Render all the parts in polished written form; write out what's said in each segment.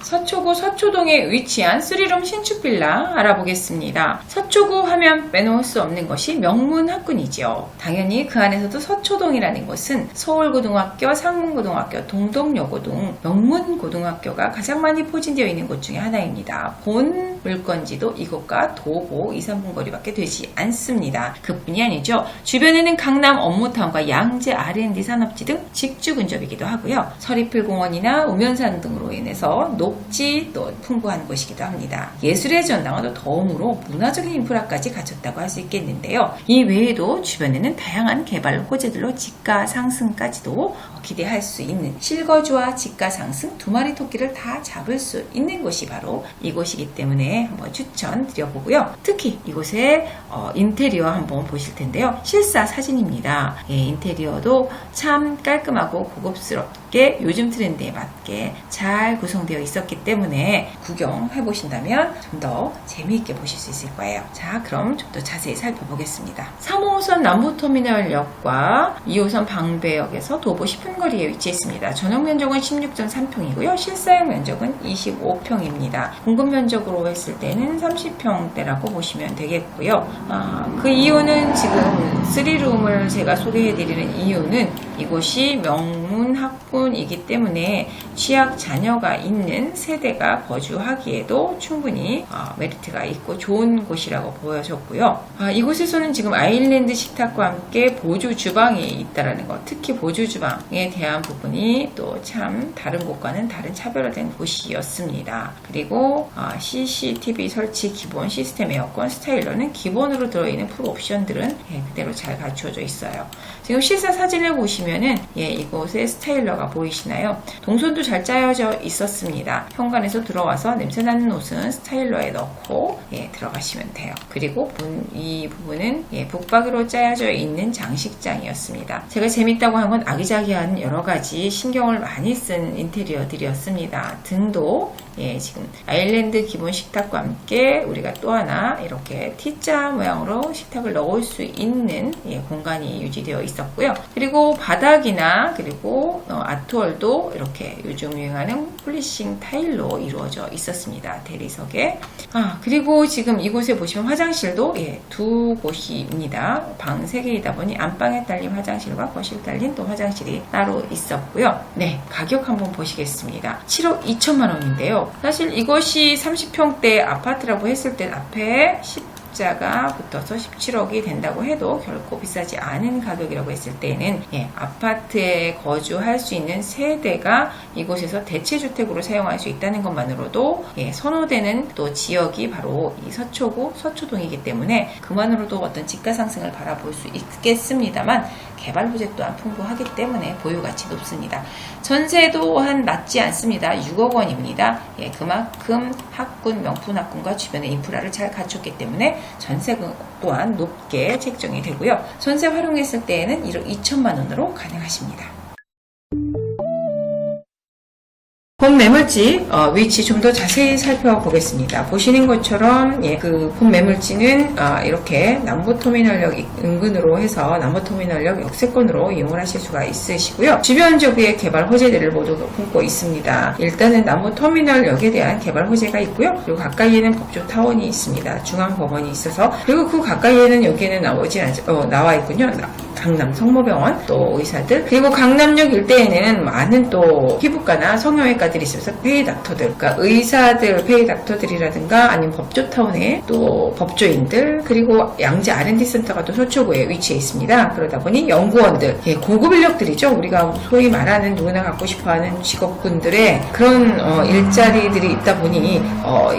서초구 서초동에 위치한 3룸 신축 빌라 알아보겠습니다. 서초구 하면 빼놓을 수 없는 것이 명문학군이죠. 당연히 그 안에서도 서초동이라는 곳은 서울고등학교, 상문고등학교, 동덕여고 등 명문고등학교가 가장 많이 포진되어 있는 곳 중에 하나입니다. 본 물건지도 이곳과 도보 2, 3분 거리밖에 되지 않습니다. 그뿐이 아니죠. 주변에는 강남 업무타운과 양재 R&D 산업지 등 직주 근접이기도 하고요. 서리풀공원이나 우면산 등으로 인해서 녹지 또 풍부한 곳이기도 합니다. 예술의 전당은 더음으로 문화적인 인프라까지 갖췄다고 할 수 있겠는데요. 이 외에도 주변에는 다양한 개발 호재들로 지가 상승까지도 기대할 수 있는 실거주와 지가 상승 두 마리 토끼를 다 잡을 수 있는 곳이 바로 이곳이기 때문에 한번 추천드려보고요. 특히 이곳의 인테리어 한번 보실 텐데요. 실사 사진입니다. 예, 인테리어도 참 깔끔하고 고급스럽게 요즘 트렌드에 맞게 잘 구성되어 있었기 때문에 구경해 보신다면 좀 더 재미있게 보실 수 있을 거예요. 자, 그럼 좀 더 자세히 살펴보겠습니다. 3호선 남부터미널역과 2호선 방배역에서 도보 10분 거리에 위치해 있습니다. 전용 면적은 16.3평이고요. 실사용 면적은 25평입니다. 공급 면적으로 했을 때는 30평대라고 보시면 되겠고요. 그 이유는 지금 3룸을 제가 소개해드리는 이유는 이곳이 명문학군이기 때문에 취약 자녀가 있는 세대가 거주하기에도 충분히 메리트가 있고 좋은 곳이라고 보여졌고요. 이곳에서는 지금 아일랜드 식탁과 함께 보조 주방이 있다는 것, 특히 보조 주방에 대한 부분이 또 참 다른 곳과는 다른 차별화된 곳이었습니다. 그리고 CCTV 설치 기본 시스템 에어컨 스타일러는 기본으로 들어있는 풀 옵션들은 그대로 잘 갖추어져 있어요. 지금 실사 사진을 보시면은 이곳에 스타일러가 보이시나요? 동선도 잘 짜여져 있었습니다. 현관에서 들어와서 냄새나는 옷은 스타일러에 넣고 들어가시면 돼요. 그리고 이 부분은 북박이로 짜여져 있는 장식장이었습니다. 제가 재밌다고 한 건 아기자기한 여러가지 신경을 많이 쓴 인테리어들이었습니다. 등도 지금 아일랜드 기본 식탁과 함께 우리가 또 하나 이렇게 T자 모양으로 식탁을 넣을 수 있는 공간이 유지되어 있었고요. 그리고 바닥이나 그리고 아트월도 이렇게 요즘 유행하는 폴리싱 타일로 이루어져 있었습니다. 대리석에. 그리고 지금 이곳에 보시면 화장실도 두 곳입니다. 방 3개이다 보니 안방에 딸린 화장실과 거실 딸린 또 화장실이 따로 있었고요. 네, 가격 한번 보시겠습니다. 7억 2천만 원인데요. 사실 이것이 30평대 아파트라고 했을 때 앞에 10자가 붙어서 17억이 된다고 해도 결코 비싸지 않은 가격이라고 했을 때는 아파트에 거주할 수 있는 세대가 이곳에서 대체주택으로 사용할 수 있다는 것만으로도 선호되는 또 지역이 바로 이 서초구 서초동이기 때문에 그만으로도 어떤 지가 상승을 바라볼 수 있겠습니다만 개발 호재 또한 풍부하기 때문에 보유가치 높습니다. 전세 또한 낮지 않습니다. 6억 원입니다. 그만큼 학군, 명품 학군과 주변의 인프라를 잘 갖췄기 때문에 전세금 또한 높게 책정이 되고요. 전세 활용했을 때에는 1억 2천만 원으로 가능하십니다. 본 매물지 위치 좀 더 자세히 살펴보겠습니다. 보시는 것처럼 본 매물지는 이렇게 남부터미널역 인근으로 해서 남부터미널역 역세권으로 이용을 하실 수가 있으시고요. 주변 지역의 개발 호재들을 모두 품고 있습니다. 일단은 남부터미널역에 대한 개발 호재가 있고요. 그리고 가까이에는 법조타운이 있습니다. 중앙법원이 있어서 그리고 그 가까이에는 여기에는 나와 있군요. 강남 성모병원 또 의사들 그리고 강남역 일대에는 많은 또 피부과나 성형외과들이 있어서 페이닥터들 그러니까 의사들 페이닥터들이라든가 아니면 법조타운에 또 법조인들 그리고 양재 R&D 센터가 또 서초구에 위치해 있습니다. 그러다 보니 연구원들 고급 인력들이죠. 우리가 소위 말하는 누구나 갖고 싶어하는 직업군들의 그런 일자리들이 있다 보니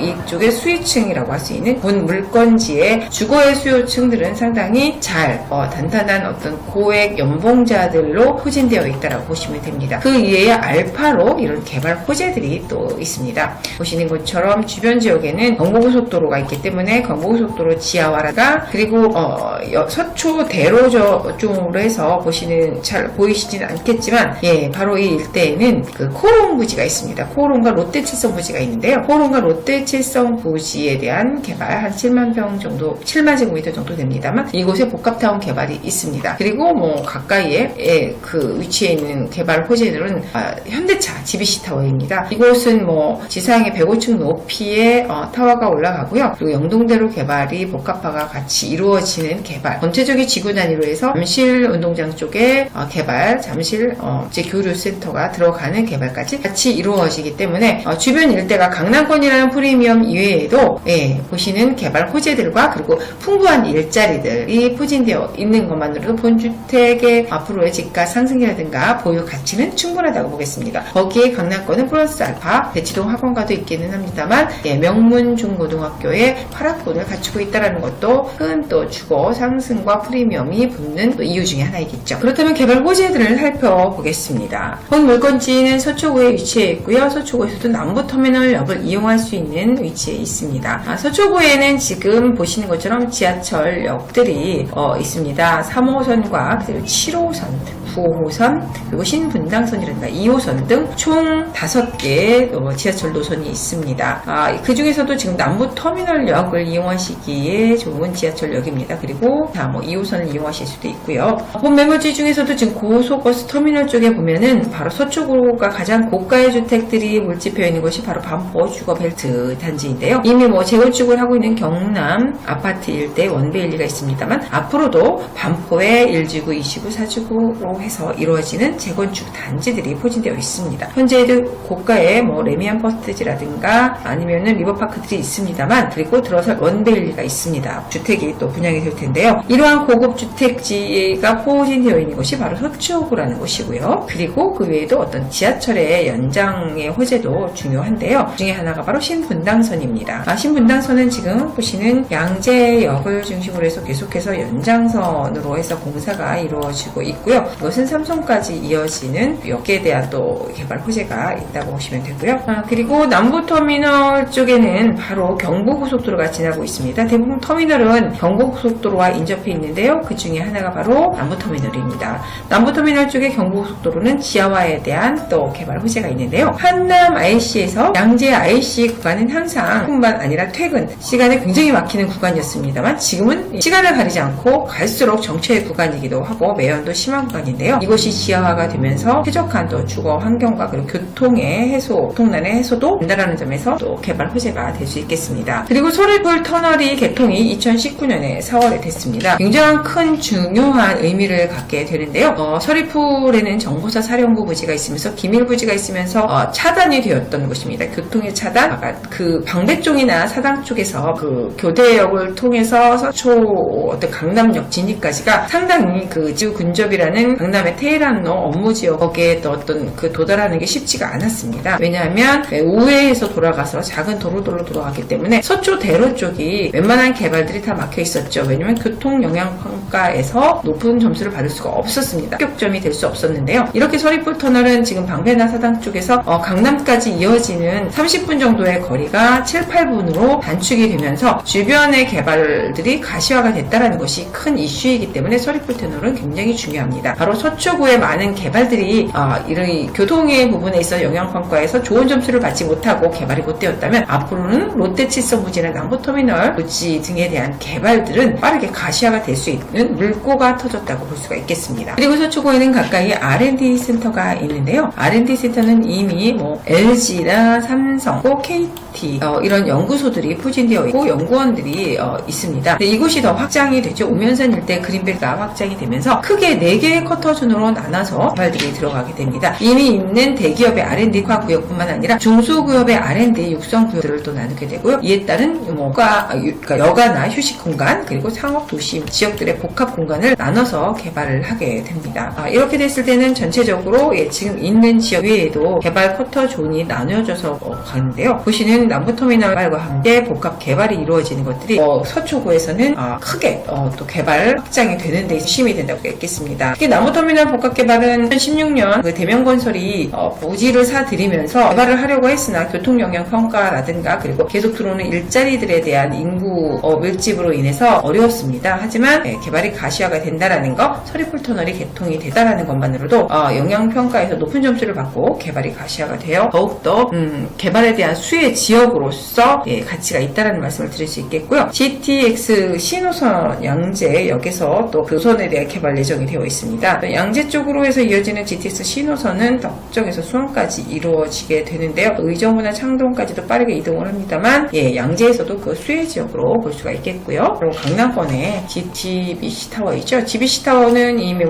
이쪽에 수위층이라고 할 수 있는 본 물건지의 주거의 수요층들은 상당히 잘 단단한 어떤 고액 연봉자들로 포진되어 있다고 보시면 됩니다. 그 이외에 알파로 이런 개발 호재들이 또 있습니다. 보시는 것처럼 주변 지역에는 경부고속도로가 있기 때문에 경부고속도로 지하화라가 그리고 서초 대로 쪽으로 해서 잘 보이시지는 않겠지만 바로 이 일대에는 그 코오롱 부지가 있습니다. 코오롱과 롯데칠성 부지가 있는데요. 코오롱과 롯데칠성 부지에 대한 개발 한 7만 평 정도 7만 제곱미터 정도 됩니다만 이곳에 복합타운 개발이 있습니다. 그리고 뭐 가까이에 그 위치에 있는 개발 호재들은 현대차 GBC타워입니다. 이곳은 뭐 지상에 105층 높이의 타워가 올라가고요. 그리고 영동대로 개발이 복합화가 같이 이루어지는 개발, 전체적인 지구 단위로 해서 잠실 운동장 쪽에 개발, 잠실 이제 교류센터가 들어가는 개발까지 같이 이루어지기 때문에 주변 일대가 강남권이라는 프리미엄 이외에도 보시는 개발 호재들과 그리고 풍부한 일자리들이 포진되어 있는 것만으로도 본주택의 앞으로의 집가 상승이라든가 보유 가치는 충분하다고 보겠습니다. 거기에 강남권은 플러스 알파 대치동 학원가도 있기는 합니다만 명문 중고등학교의 활학군을 갖추고 있다는 것도 큰 또 주거 상승과 프리미엄이 붙는 또 이유 중에 하나이겠죠. 그렇다면 개발 호재들을 살펴보겠습니다. 본 물건지는 서초구에 위치해 있고요. 서초구에서도 남부터미널역을 이용할 수 있는 위치에 있습니다. 서초구에는 지금 보시는 것처럼 지하철역들이 있습니다. 3호선과 그리고 7호선, 9호선, 그리고 신분당선이라든가 2호선 등 총 5개의 지하철 노선이 있습니다. 그 중에서도 지금 남부터미널역을 이용하시기에 좋은 지하철역입니다. 그리고 2호선을 이용하실 수도 있고요. 본 매물지 중에서도 지금 고속버스 터미널 쪽에 보면은 바로 서초구가 가장 고가의 주택들이 밀집해 있는 곳이 바로 반포 주거벨트 단지인데요. 이미 재건축을 하고 있는 경남 아파트 일대 원베일리가 있습니다만 앞으로도 반포의 1지구, 2지구, 4지구로 해서 이루어지는 재건축 단지들이 포진되어 있습니다. 현재도 고가의 레미안 퍼스트지라든가 아니면은 리버파크들이 있습니다만 그리고 들어설 원베일리가 있습니다. 주택이 또 분양이 될 텐데요. 이러한 고급 주택지가 포진되어 있는 곳이 바로 서초구라는 곳이고요. 그리고 그 외에도 어떤 지하철의 연장의 호재도 중요한데요. 그 중에 하나가 바로 신분당선입니다. 신분당선은 지금 보시는 양재역을 중심으로 해서 계속해서 연장선으로 해서 공사가 이루어지고 있고요. 이것은 삼성까지 이어지는 역에 대한 또 개발 호재가 있다고 보시면 되고요. 그리고 남부터미널 쪽에는 바로 경부고속도로가 지나고 있습니다. 대부분 터미널은 경부고속도로와 인접해 있는데요. 그 중에 하나가 바로 남부터미널입니다. 남부터미널 쪽의 경부고속도로는 지하화에 대한 또 개발 호재가 있는데요. 한남 IC에서 양재 IC 구간은 항상 뿐만 아니라 퇴근 시간에 굉장히 막히는 구간이었습니다만 지금은 시간을 가리지 않고 갈수록 정체의 구간이기도 하고 매연도 심한 구간인데요. 이곳이 지하화가 되면서 쾌적한 또 주거 환경과 그리고 교통의 해소, 교통난의 해소도 된다라는 점에서 또 개발 호재가 될 수 있겠습니다. 그리고 서리풀 터널이 개통이 2019년에 4월에 됐습니다. 굉장히 큰 중요한 의미를 갖게 되는데요. 서리풀에는 정보사 사령부 부지가 있으면서 기밀 부지가 있으면서 차단이 되었던 곳입니다. 교통의 차단, 아까 그 방배 쪽이나 사당 쪽에서 그 교대역을 통해서 서초 어떤 강남역 진입까지가 상당히 그 지구 근접이라는 강남의 테헤란로 업무지역 거기에 또 어떤 그 도달하는 게 쉽지가 않았습니다. 왜냐하면 우회해서 돌아가서 작은 도로들로 돌아가기 때문에 서초 대로 쪽이 웬만한 개발들이 다 막혀 있었죠. 왜냐하면 교통 영향 평가에서 높은 점수를 받을 수가 없었습니다. 합격점이 될 수 없었는데요. 이렇게 서리풀 터널은 지금 방배나 사당 쪽에서 강남까지 이어지는 30분 정도의 거리가 7, 8분으로 단축이 되면서 주변의 개발들이 가시화가 됐다는 것이 큰 이슈이기 때문에 서리풀 터널은 굉장히 중요합니다. 바로 서초구의 많은 개발들이 이런 교통의 부분에 있어 영향평가에서 좋은 점수를 받지 못하고 개발이 못 되었다면 앞으로는 롯데칠성부지나 남부터미널 부지 등에 대한 개발들은 빠르게 가시화가 될 수 있는 물꼬가 터졌다고 볼 수가 있겠습니다. 그리고 서초구에는 가까이 R&D 센터가 있는데요. R&D 센터는 이미 LG나 삼성, KT 이런 연구소들이 포진되어 있고 연구원들이 있습니다. 이곳이 더 확장이 되죠. 우면산 일대 그린벨트가 확장이 되면서 크게 4개의 쿼터존으로 나눠서 개발들이 들어가게 됩니다. 이미 있는 대기업의 R&D 구역뿐만 아니라 중소기업의 R&D 육성 구역들을 또 나누게 되고요. 이에 따른 그러니까 여가나 휴식 공간 그리고 상업 도시 지역들의 복합 공간을 나눠서 개발을 하게 됩니다. 이렇게 됐을 때는 전체적으로 지금 있는 지역 외에도 개발 쿼터존이 나뉘어져서 가는데요. 보시는 남부터미널과 함께 복합 개발이 이루어지는 것들이 서초구에서는 크게 또 개발 확장이 되는 데 힘이 된다고 했겠습니다. 특히 남부터미널 복합개발은 2016년 그 대명건설이 부지를 사들이면서 개발을 하려고 했으나 교통영향평가라든가 그리고 계속 들어오는 일자리들에 대한 인구 밀집으로 인해서 어려웠습니다. 하지만 개발이 가시화가 된다라는 거, 서리풀 터널이 개통이 되다라는 것만으로도 영향평가에서 높은 점수를 받고 개발이 가시화가 되어 더욱더 개발에 대한 수혜 지역으로서 가치가 있다라는 말씀을 드릴 수 있겠고요. GTX 신호선 양재역에서 또 그 노선에 대한 개발 예정이 되어 있습니다. 양재 쪽으로 해서 이어지는 GTX 신호선은 덕정에서 수원까지 이루어지게 되는데요. 의정부나 창동까지도 빠르게 이동을 합니다만 양재에서도 그 수혜 지역으로 볼 수가 있겠고요. 그리고 강남권에 GTBC 타워이죠. GBC 타워는 이미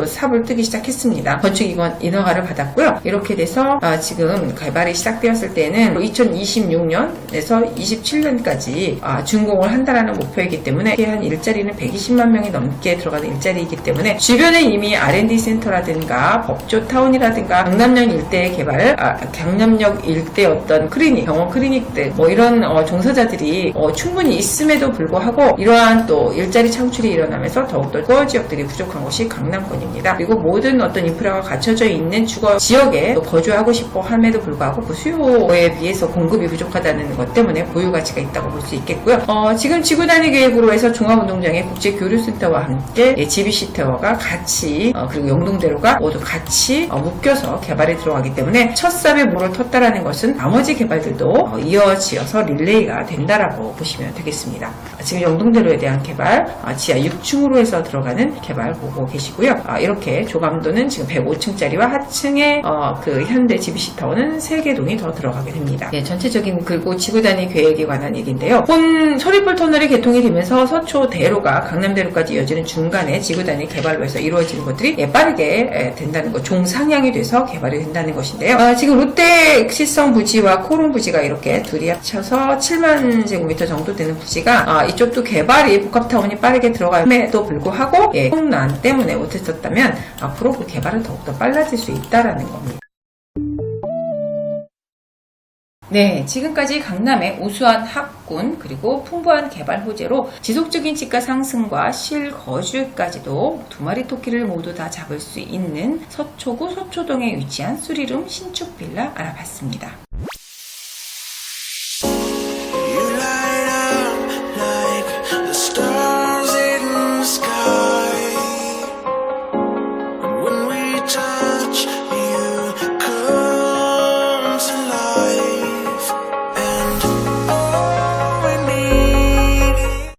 삽을 뜨기 시작했습니다. 건축 인허가를 받았고요. 이렇게 돼서 지금 개발이 시작되었을 때는 2026년에서 27년까지 준공을 한다라는 목표이기 때문에 한 일자리는 120만 명이 넘게 들어가는 일자리이기 때문에 주변에 이미 R&D 센터라든가 법조타운이라든가 강남역 일대의 개발, 강남역 일대 어떤 클리닉, 병원 클리닉들 이런 종사자들이 충분히 있음에도 불구하고 이러한 또 일자리 창출이 일어나면서 더욱더 주거 지역들이 부족한 곳이 강남권입니다. 그리고 모든 어떤 인프라가 갖춰져 있는 주거 지역에 또 거주하고 싶어 함에도 불구하고 그 수요에 비해서 공급이 부족하다는 것 때문에 보유 가치가 있다고 볼 수 있겠고요. 지금 지구단위 계획으로 해서 종합운동장의 국제교류센터와 함께 GBC 타워가 같이 그리고 영동대로가 모두 같이 묶여서 개발에 들어가기 때문에 첫 삽에 물을 텄다라는 것은 나머지 개발들도 이어지어서 릴레이가 된다라고 보시면 되겠습니다. 지금 영동대로에 대한 개발 지하 6층으로 해서 들어가는 개발 보고 계시고요. 이렇게 조감도는 지금 105층짜리와 하층에 그 현대 GBC 타워는 3개 동이 더 들어가게 됩니다. 전체적인 그리고 지구단위 계획에 관한 얘기인데요. 본 서리풀 터널이 개통이 되면서 서초대로가 강남대로까지 이어지는 중간에 지구단위 개발로 해서 이루어지는 것들이 빠르게 된다는 것, 종상향이 돼서 개발이 된다는 것인데요. 지금 롯데 시성 부지와 코롱 부지가 이렇게 둘이 합쳐서 7만 제곱미터 정도 되는 부지가 이쪽도 개발이 복합타운이 빠르게 들어감에도 불구하고 홍난 때문에 못했었다면 앞으로 그 개발은 더욱더 빨라질 수 있다라는 겁니다. 네, 지금까지 강남의 우수한 학군 그리고 풍부한 개발 호재로 지속적인 집가 상승과 실거주까지도 두 마리 토끼를 모두 다 잡을 수 있는 서초구 서초동에 위치한 수리룸 신축 빌라 알아봤습니다. Time